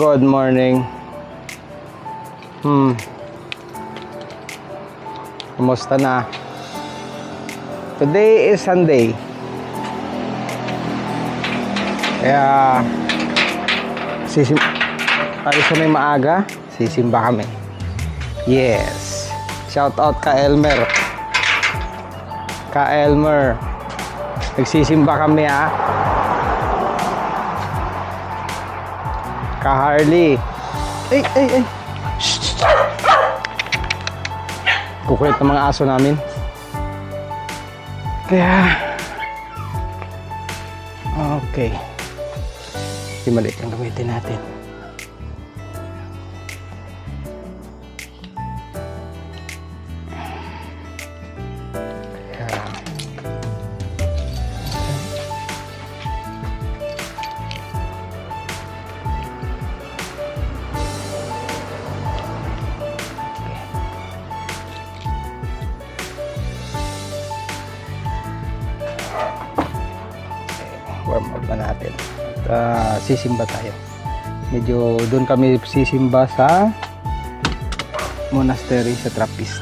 Good morning. Kumusta na? Today is Sunday. Kaya tayo sa may maaga, sisimba kami. Yes. Shout out ka Elmer. Ka Elmer. Nagsisimba kami ha. Ka Harley. Ay. Shh. Kukulit ng mga aso namin. Kaya okay. Hindi maliit yung gamitin natin. Warm up na natin at sisimba tayo. Medyo doon kami sisimba sa monastery sa Trappist,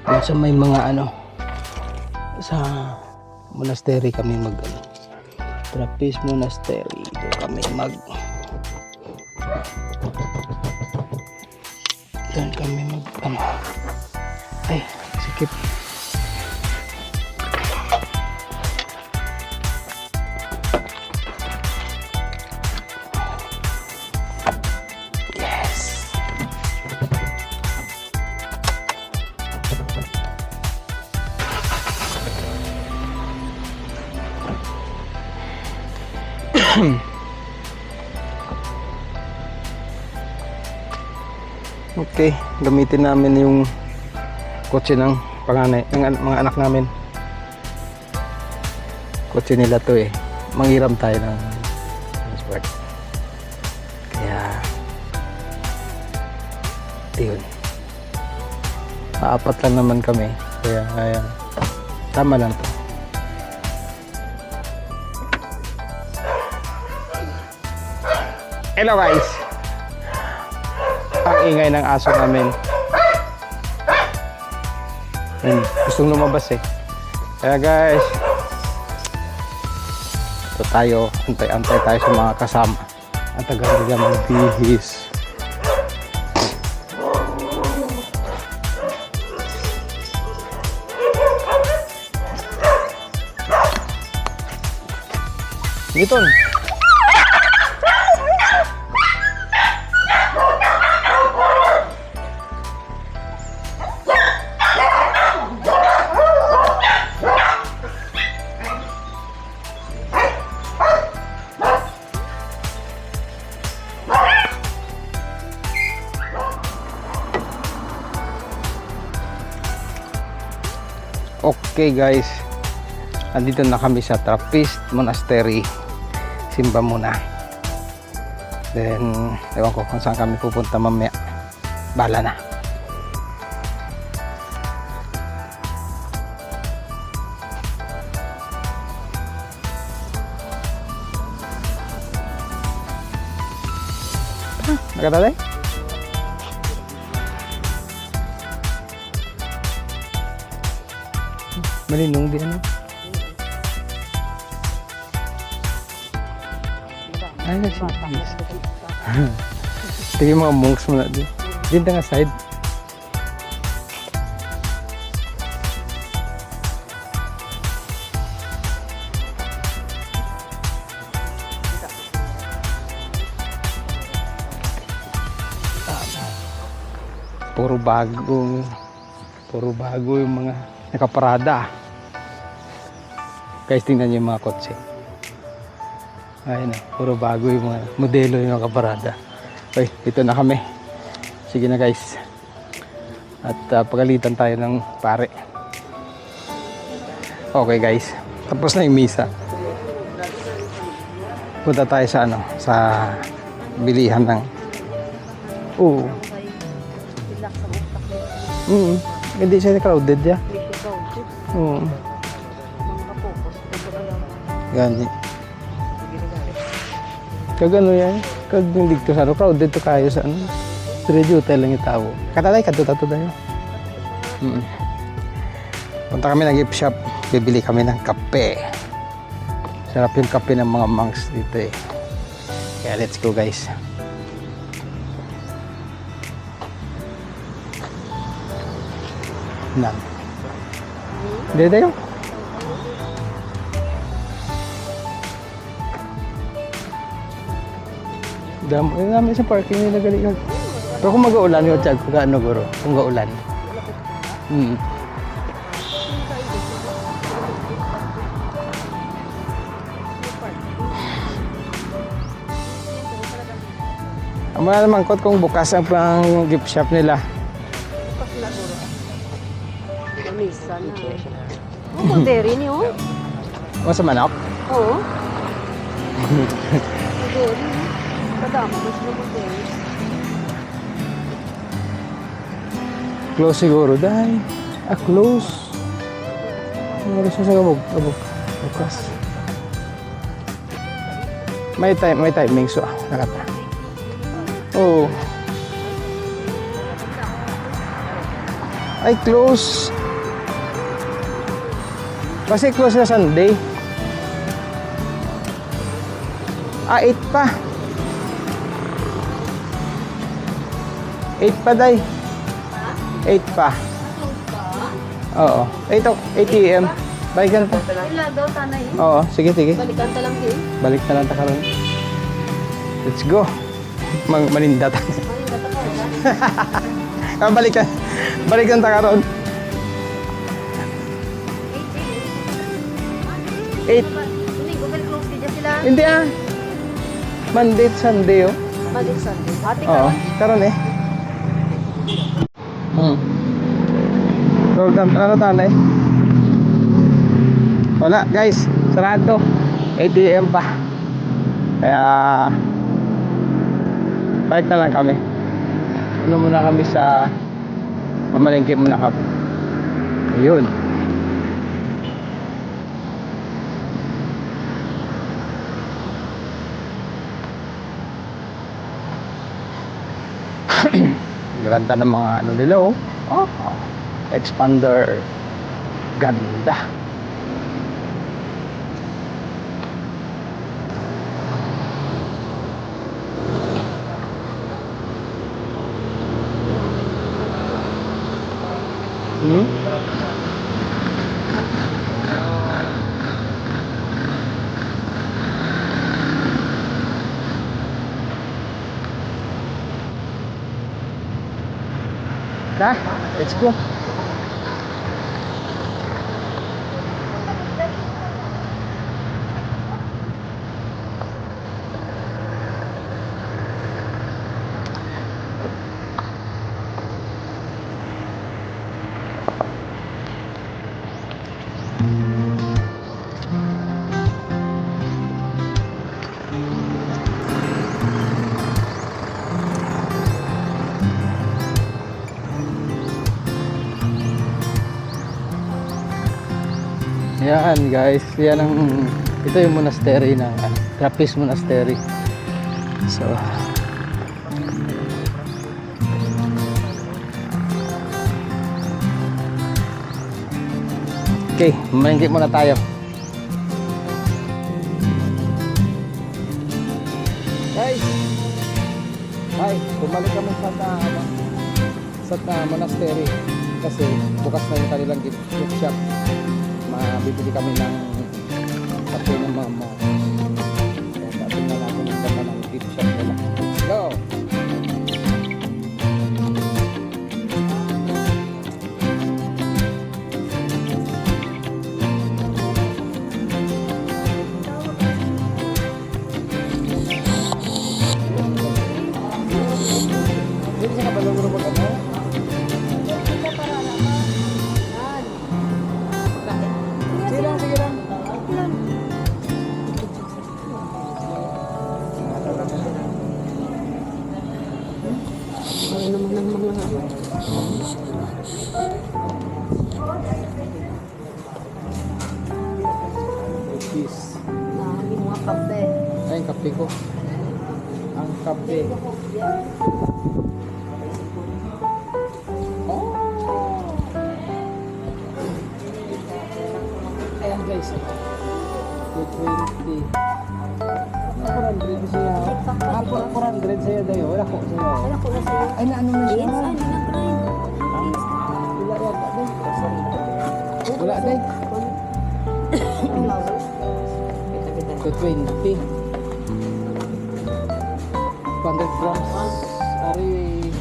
doon sa may mga sa monastery kami Trappist monastery, doon kami ay sikip. Okay, gamitin namin yung kotse ng panganay, ng mga anak namin. Kotse nila to eh. Manghiram tayo ng transport. Kaya yun. Apat lang naman kami. Kaya tama lang to. Hello guys. Ang ingay ng aso namin. Gustong lumabas eh. Kaya guys, ito tayo, antay tayo sa mga kasama. Ang tagal nila magbihis. Giton. Okay guys, andito na kami sa Trappist Monastery. Simba muna. Then, ewan ko kung saan kami pupunta mamaya. Bala na. Nagkatali? Malinong din ano? Ay, nagsisigis. Tingin mga monks mo na din. Din nga side. Puro bago yung mga nakaparada. Guys, tingnan nyo yung mga kotse. Ayun na, puro bago yung mga modelo yung nakaparada. Okay, dito na kami. Sige na guys. At pagalitan tayo ng pare. Okay guys, tapos na yung misa. Punta tayo sa sa bilihan ng hindi siya crowded ya. Gani. Kagano yan? Kag hindi to sa ano, crowded to kayo sa ano. Studio hotel lang yung tao. Katatay, katuta to tayo. Punta kami ng gift shop. Bibili kami ng kape. Sarap yung kape ng mga monks dito eh. Kaya let's go guys. Nan. Hindi tayo. Dami namin sa parking nila galing. Pero kung mag-uulan yung tiyag, pag ano guro, kung gaulan. Ang mga naman kot kung bukas ang pang gift shop nila. Bukas na guro. Misa na. Oh, Monteri ni oh. O sa manok? Oo. Monteri. Kadama mas na Monteri. Close siguro dahil. Close. Ang oras na sa gabog. Bukas. May timing so nakata. Oh. Ay, close. Kasi close na Sunday. 8 pa. 8 pa, day. 8 pa. Oo. 8 AM. Balikan pa. Wala daw tanay. Oo, sige. Balikan ta lang din. Balik na lang ta karon. Let's go. Maninda ta. Balikan ta karon. 8. Hindi ko close din sila. Hindi ah. Monday, Sunday oh. Balik Sunday. Hati Oo, ka. karon eh. So, ano tanay? Wala guys, sarado. 8 AM pa. Kaya balik na lang kami. Ano muna kami sa mamalengke muna kami. Ayun. Ganda ng mga ano nila oh. Expander. Ganda. Let's go. Yan guys, yan ang ito yung monastery ng Trappist Monastery. So okay, mamalengke muna tayo. Guys, hi, bumalik kami sa monastery kasi bukas na yung kanilang gift shop. Bibili kami ng kape ng mga kaya tingnan natin ang ganda ng gift shop nila. Let's go! Hindi siya kabalong mo ano? Sige lang. Ano naman ang mga Cheese. mga kape. Ay, yung kape ko. Ang Kape. Oh. Ayan guys. 220. 400 siya. 400 siya dayo. Wala ko siya. Wala ko na sa'yo. Ay, naano na siya? Yes, ay, nag-grind. Wala yata dayo. Wala dayo. 220. 200 grams. Ari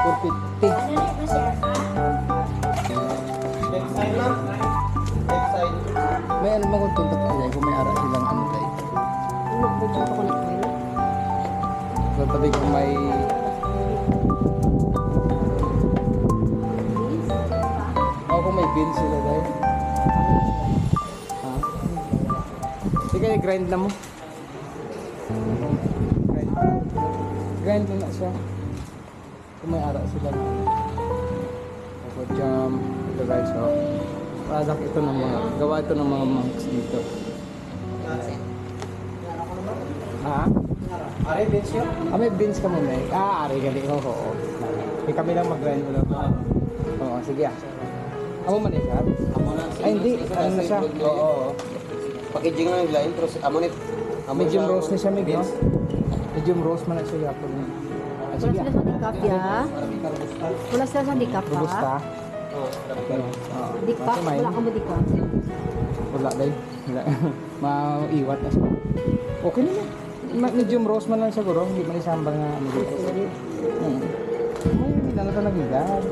450. May ano mga kontak tayo kung may ara silang ano tayo. So tabi kung may kung may beans sila tayo. Ha? Sige, grind na mo. Grind mo na siya. Kung may ara sila na. So jam, ito guys, so. Product ito ng mga, gawa ito ng mga monks dito. Ha? Are beans yun? May beans ka muna eh. Ari gali. Oo. Hindi kami lang mag-grind ulit. Oo, sige ah. Amo man eh, sir? Ay, hindi. Ano na siya? Oo. Packaging lang yung line, pero amonit. Medium roast na siya, Mig, no? Medium roast man na siya yapon. Wala sila sa dikap, ya? Wala sila sa dikap, ha? Robusta. Oo. Dikap? Wala ka mo dikap. Wala dahil. Wala. Maiwat na siya. Okay naman. Medium roast man lang siguro. Hindi man isambal nga ano dito. Ay, lang ito nagigad.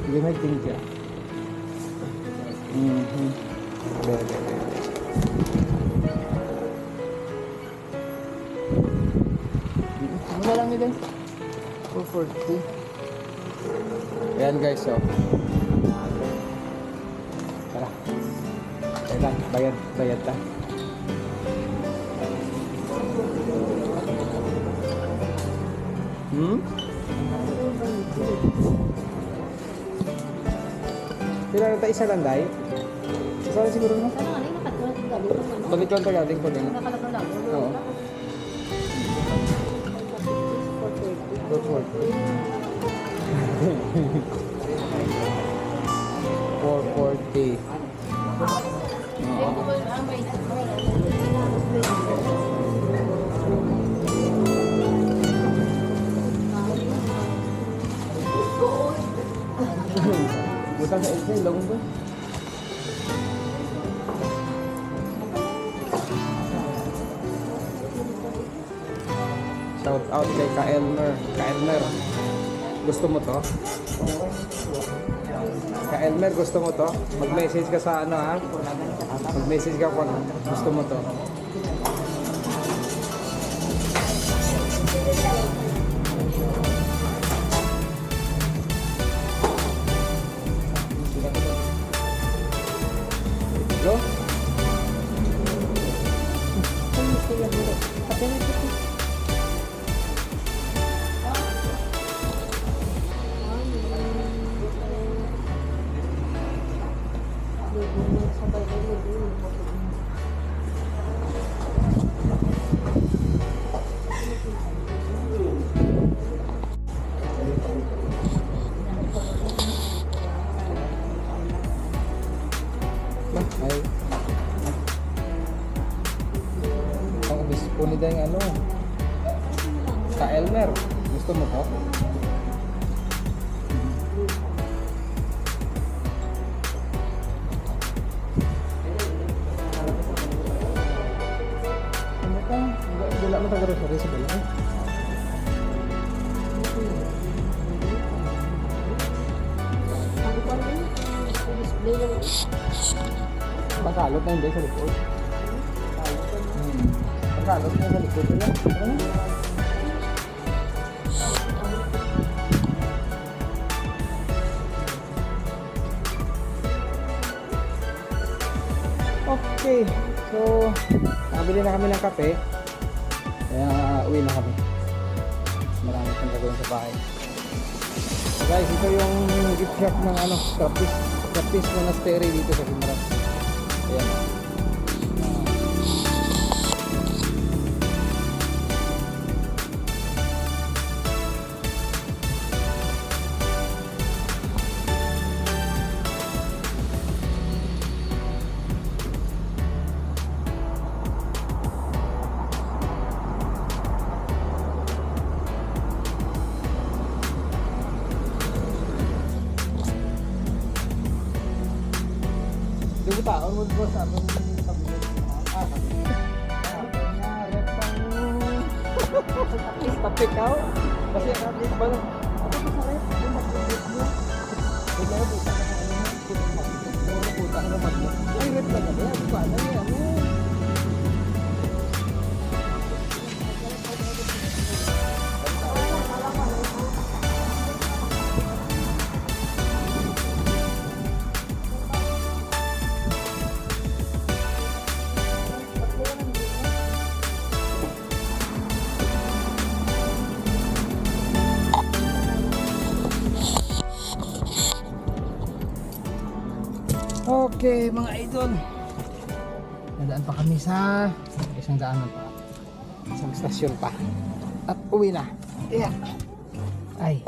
Hindi may tingka. Wala lang nila. 240. Ayan guys, so. Tara. Ayan, bayad ta. Pila na tayo isa lang dahil? Isa lang siguro na? Sana nga, nakatulad yung galing ng ano. Balik lang tayo galing pag ano. Nakalagay lang. Oo. 440. 440. Oo. Buta sa isa, ilong ba? Shout out kay Kaelmer. Kaelmer, gusto mo to? Kaelmer, gusto mo to? Mag-message ka sa ano ha? Mag-message ka kung gusto mo to. Go? Ay. Ang obispo ni Deng ano? Sa Elmer. Gusto mo to? Ano ka? Wala mo taga-grocery sa balay. Pagkalot na hindi sa likod. Pagkalot na sa likod. Ano? Okay. So, nakabili na kami ng kape. Kaya uwi na kami. Marami pang gagawin sa bahay. So guys, ito yung gift shop ng ano, Trappist Monastery dito sa Pimaras. Ayan. baon mo boss, sabi mo yung tabi. Sabi niya, reptang tapik ako. Kasi at least ba lang, ako pa sa rep, yung mag-rep mo. Huwag na puta ka na ano, puta ka na mag-rep. Ay, rep na kami, ano ba? Ano yan? Okay mga idol, nadaan pa kami sa isang daanan pa, isang stasyon pa at uwi na. Yeah. Ay,